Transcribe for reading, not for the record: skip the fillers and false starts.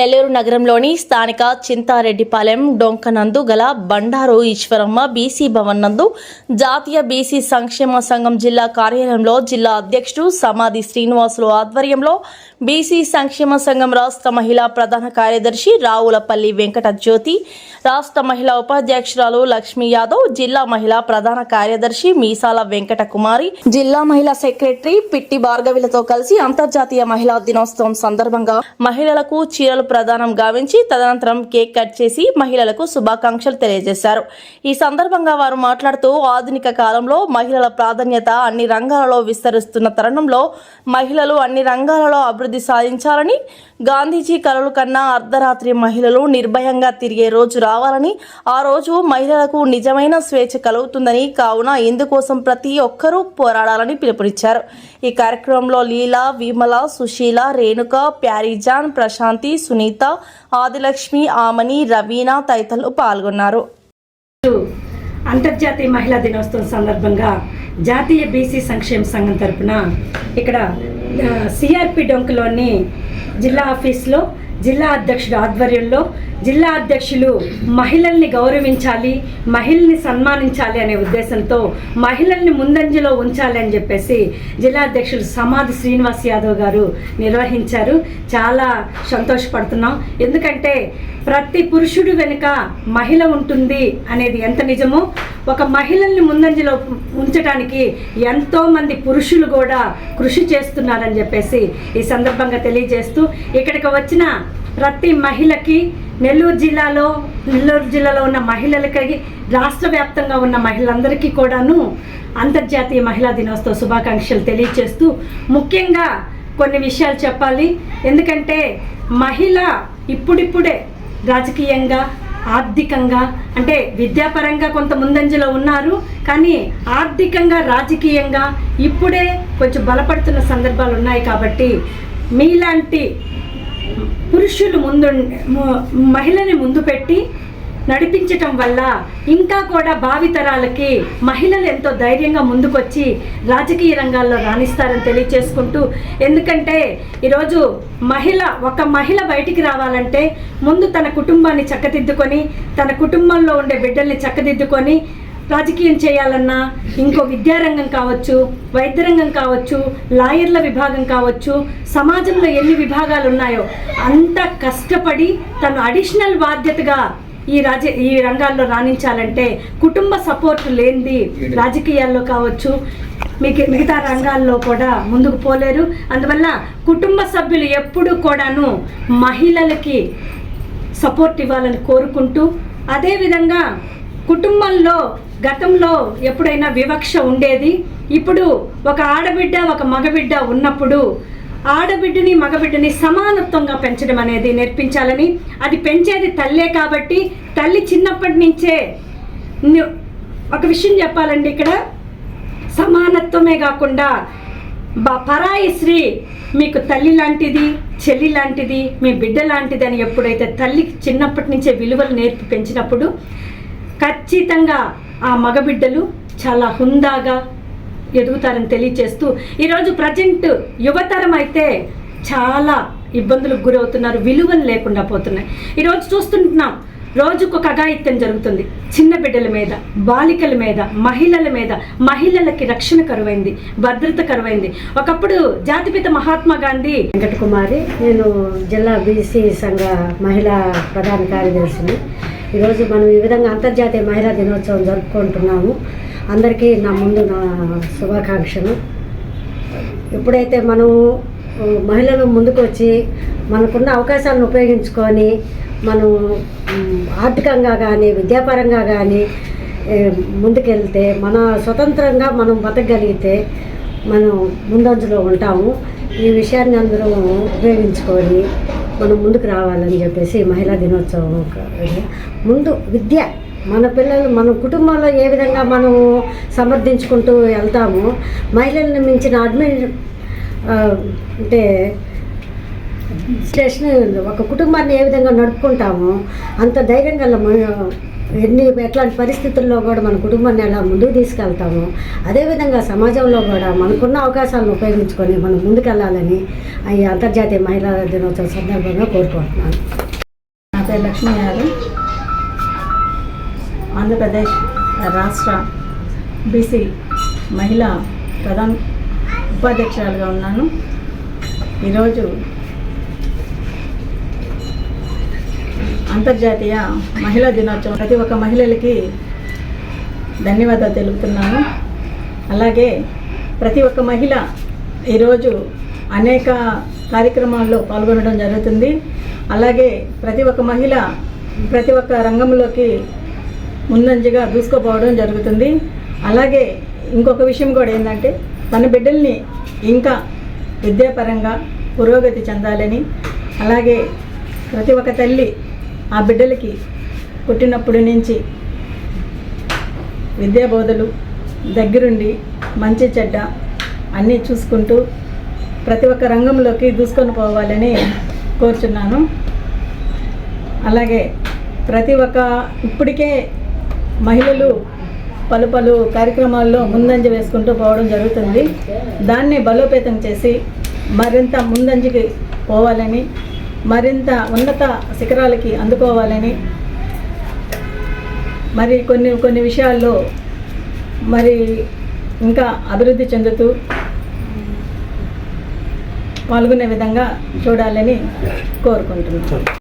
నెల్లూరు నగరంలోని స్థానిక చింతారెడ్డిపాలెం డొంకనందు గల బండారు ఈశ్వరమ్మ బీసీ భవన్ నందు జాతీయ బీసీ సంక్షేమ సంఘం జిల్లా కార్యాలయంలో జిల్లా అధ్యక్షుడు సమాధి శ్రీనివాసులు ఆధ్వర్యంలో బీసీ సంక్షేమ సంఘం రాష్ట్ర మహిళా ప్రధాన కార్యదర్శి రావులపల్లి వెంకట జ్యోతి, రాష్ట్ర మహిళా ఉపాధ్యక్షురాలు లక్ష్మీ యాదవ్, జిల్లా మహిళా ప్రధాన కార్యదర్శి మీసాల వెంకట కుమారి, జిల్లా మహిళా సెక్రటరీ పిట్టి భార్గవిలతో కలిసి అంతర్జాతీయ మహిళా దినోత్సవం సందర్భంగా మహిళలకు చీరలు ప్రదానం గావించి తదనంతరం కేక్ కట్ చేసి మహిళలకు శుభాకాంక్షలు తెలియజేశారు. ఈ సందర్భంగా వారు మాట్లాడుతూ ఆధునిక కాలంలో మహిళల ప్రాధాన్యత అన్ని రంగాలలో విస్తరిస్తున్న తరుణంలో మహిళలు అన్ని రంగాలలో అభివృద్ధి సాధించాలని, గాంధీజీ కలలు కన్నా అర్ధరాత్రి మహిళలు నిర్భయంగా తిరిగే రోజు రావాలని, ఆ రోజు మహిళలకు నిజమైన స్వేచ్ఛ కలుగుతుందని, కావున ఇందుకోసం ప్రతి ఒక్కరూ పోరాడాలని పిలుపునిచ్చారు. ఈ కార్యక్రమంలో లీలా, విమల, సుశీల, రేణుక, ప్యారీజాన్, ప్రశాంతి, సునీత, ఆదిలక్ష్మి, ఆమని, రవీనా తదితరులు పాల్గొన్నారు. అంతర్జాతీయ మహిళా దినోత్సవం సందర్భంగా జాతీయ బీసీ సంక్షేమ సంఘం తరపున ఇక్కడ సిఆర్పి డొంకలోని జిల్లా ఆఫీస్లో జిల్లా అధ్యక్షుడు ఆధ్వర్యంలో జిల్లా అధ్యక్షులు మహిళల్ని గౌరవించాలి, మహిళల్ని సన్మానించాలి అనే ఉద్దేశంతో మహిళల్ని ముందంజలో ఉంచాలి అని చెప్పేసి జిల్లా అధ్యక్షులు సమాధి శ్రీనివాస్ యాదవ్ గారు నిర్వహించారు. చాలా సంతోషపడుతున్నాం. ఎందుకంటే ప్రతి పురుషుడు వెనుక మహిళ ఉంటుంది అనేది ఎంత నిజమో, ఒక మహిళల్ని ముందంజలో ఉంచడానికి ఎంతోమంది పురుషులు కూడా కృషి చేస్తున్నారని చెప్పేసి ఈ సందర్భంగా తెలియజేస్తూ, ఇక్కడికి వచ్చిన ప్రతి మహిళకి నెల్లూరు జిల్లాలో ఉన్న మహిళలకి, రాష్ట్ర వ్యాప్తంగా ఉన్న మహిళలందరికీ కూడాను అంతర్జాతీయ మహిళా దినోత్సవ శుభాకాంక్షలు తెలియజేస్తూ, ముఖ్యంగా కొన్ని విషయాలు చెప్పాలి. ఎందుకంటే మహిళ ఇప్పుడిప్పుడే రాజకీయంగా, ఆర్థికంగా, అంటే విద్యాపరంగా కొంత ముందంజలో ఉన్నారు, కానీ ఆర్థికంగా, రాజకీయంగా ఇప్పుడే కొంచెం బలపడుతున్న సందర్భాలు ఉన్నాయి. కాబట్టి మీలాంటి పురుషులు మహిళని ముందు పెట్టి నడిపించటం వల్ల ఇంకా కూడా భావితరాలకి మహిళలు ఎంతో ధైర్యంగా ముందుకొచ్చి రాజకీయ రంగాల్లో రాణిస్తారని తెలియచేసుకుంటూ, ఎందుకంటే ఈరోజు ఒక మహిళ బయటికి రావాలంటే ముందు తన కుటుంబాన్ని చక్కదిద్దుకొని, తన కుటుంబంలో ఉండే బిడ్డల్ని చక్కదిద్దుకొని రాజకీయం చేయాలన్నా, ఇంకో విద్యారంగం కావచ్చు, వైద్యరంగం కావచ్చు, లాయర్ల విభాగం కావచ్చు, సమాజంలో ఎన్ని విభాగాలు ఉన్నాయో అంత కష్టపడి తను అడిషనల్ బాధ్యతగా ఈ రంగాల్లో రాణించాలంటే కుటుంబ సపోర్ట్ లేనిది రాజకీయాల్లో కావచ్చు, మిగతా రంగాల్లో కూడా ముందుకు పోలేరు. అందువల్ల కుటుంబ సభ్యులు ఎప్పుడూ కూడాను మహిళలకి సపోర్ట్ ఇవ్వాలని కోరుకుంటూ, అదేవిధంగా కుటుంబంలో గతంలో ఎప్పుడైనా వివక్ష ఉండేది. ఇప్పుడు ఒక ఆడబిడ్డ, ఒక మగబిడ్డ ఉన్నప్పుడు ఆడబిడ్డని, మగబిడ్డని సమానత్వంగా పెంచడం అనేది నేర్పించాలని, అది పెంచేది తల్లే కాబట్టి తల్లి చిన్నప్పటి నుంచే ఒక విషయం చెప్పాలండి, ఇక్కడ సమానత్వమే కాకుండా పరాయి స్త్రీ మీకు తల్లి లాంటిది, చెల్లి లాంటిది, మీ బిడ్డ లాంటిది అని ఎప్పుడైతే తల్లికి చిన్నప్పటి నుంచే విలువలు నేర్పి పెంచినప్పుడు ఖచ్చితంగా ఆ మగబిడ్డలు చాలా హుందాగా ఎదుగుతారని తెలియచేస్తూ, ఈరోజు ప్రజెంట్ యువతరం అయితే చాలా ఇబ్బందులకు గురవుతున్నారు, విలువలు లేకుండా పోతున్నాయి. ఈరోజు చూస్తుంటున్నాం, రోజుకొక అఘాయిత్యం జరుగుతుంది. చిన్న బిడ్డల మీద, బాలికల మీద, మహిళల మీద. మహిళలకి రక్షణ కరువైంది, భద్రత కరువైంది. ఒకప్పుడు జాతిపిత మహాత్మా గాంధీ. వెంకట కుమారి, నేను జిల్లా బీసీ సంఘ మహిళా ప్రధాన కార్యదర్శిని. ఈరోజు మనం ఈ విధంగా అంతర్జాతీయ మహిళా దినోత్సవం జరుపుకుంటున్నాము. అందరికీ నా ముందు నా శుభాకాంక్షలు. ఎప్పుడైతే మనం మహిళలు ముందుకు వచ్చి మనకున్న అవకాశాలను ఉపయోగించుకొని మనం ఆర్థికంగా కానీ, విద్యాపరంగా కానీ ముందుకెళ్తే, మన స్వతంత్రంగా మనం బతకగలిగితే మనం ముందంజలో ఉంటాము. ఈ విషయాన్ని అందరూ ఉపయోగించుకొని మనం ముందుకు రావాలని చెప్పేసి మహిళా దినోత్సవం ముందు విద్య, మన పిల్లలు మన కుటుంబంలో ఏ విధంగా మనం సమర్థించుకుంటూ వెళ్తామో, మహిళలను మించిన అంటే స్టేషన్ ఒక కుటుంబాన్ని ఏ విధంగా నడుపుకుంటామో అంత ధైర్యం గల ఎట్లాంటి పరిస్థితుల్లో కూడా మన కుటుంబాన్ని ఎలా ముందుకు తీసుకెళ్తామో అదేవిధంగా సమాజంలో కూడా మనకున్న అవకాశాలను ఉపయోగించుకొని మనం ముందుకెళ్ళాలని ఈ అంతర్జాతీయ మహిళా దినోత్సవం సందర్భంగా కోరుకుంటున్నాను. నా పేరు లక్ష్మీ గారు, ఆంధ్రప్రదేశ్ రాష్ట్ర బీసీ మహిళా ప్రధాన ఉపాధ్యక్షురాలుగా ఉన్నాను. ఈరోజు అంతర్జాతీయ మహిళా దినోత్సవం ప్రతి ఒక్క మహిళలకి ధన్యవాదాలు తెలుపుతున్నాను. అలాగే ప్రతి ఒక్క మహిళ ఈరోజు అనేక కార్యక్రమాల్లో పాల్గొనడం జరుగుతుంది. అలాగే ప్రతి ఒక్క మహిళ ప్రతి ఒక్క రంగంలోకి ముందంజగా దూసుకుపోవడం జరుగుతుంది. అలాగే ఇంకొక విషయం కూడా ఏంటంటే తన బిడ్డల్ని ఇంకా విద్యాపరంగా పురోగతి చెందాలని, అలాగే ప్రతి ఒక్క తల్లి ఆ బిడ్డలకి పుట్టినప్పటి నుంచి విద్యాబోధలు దగ్గరుండి మంచి చెడ్డ అన్నీ చూసుకుంటూ ప్రతి ఒక్క రంగంలోకి దూసుకొని పోవాలని కోరుచున్నాను. అలాగే ప్రతి ఒక్క ఇప్పటికే మహిళలు పలు కార్యక్రమాల్లో ముందంజ వేసుకుంటూ పోవడం జరుగుతుంది. దాన్ని బలోపేతం చేసి మరింత ముందంజకి పోవాలని, మరింత ఉన్నత శిఖరాలకి అందుకోవాలని, మరి కొన్ని విషయాల్లో మరి ఇంకా అభివృద్ధి చెందుతూ పాల్గొనే విధంగా చూడాలని కోరుకుంటున్నాను.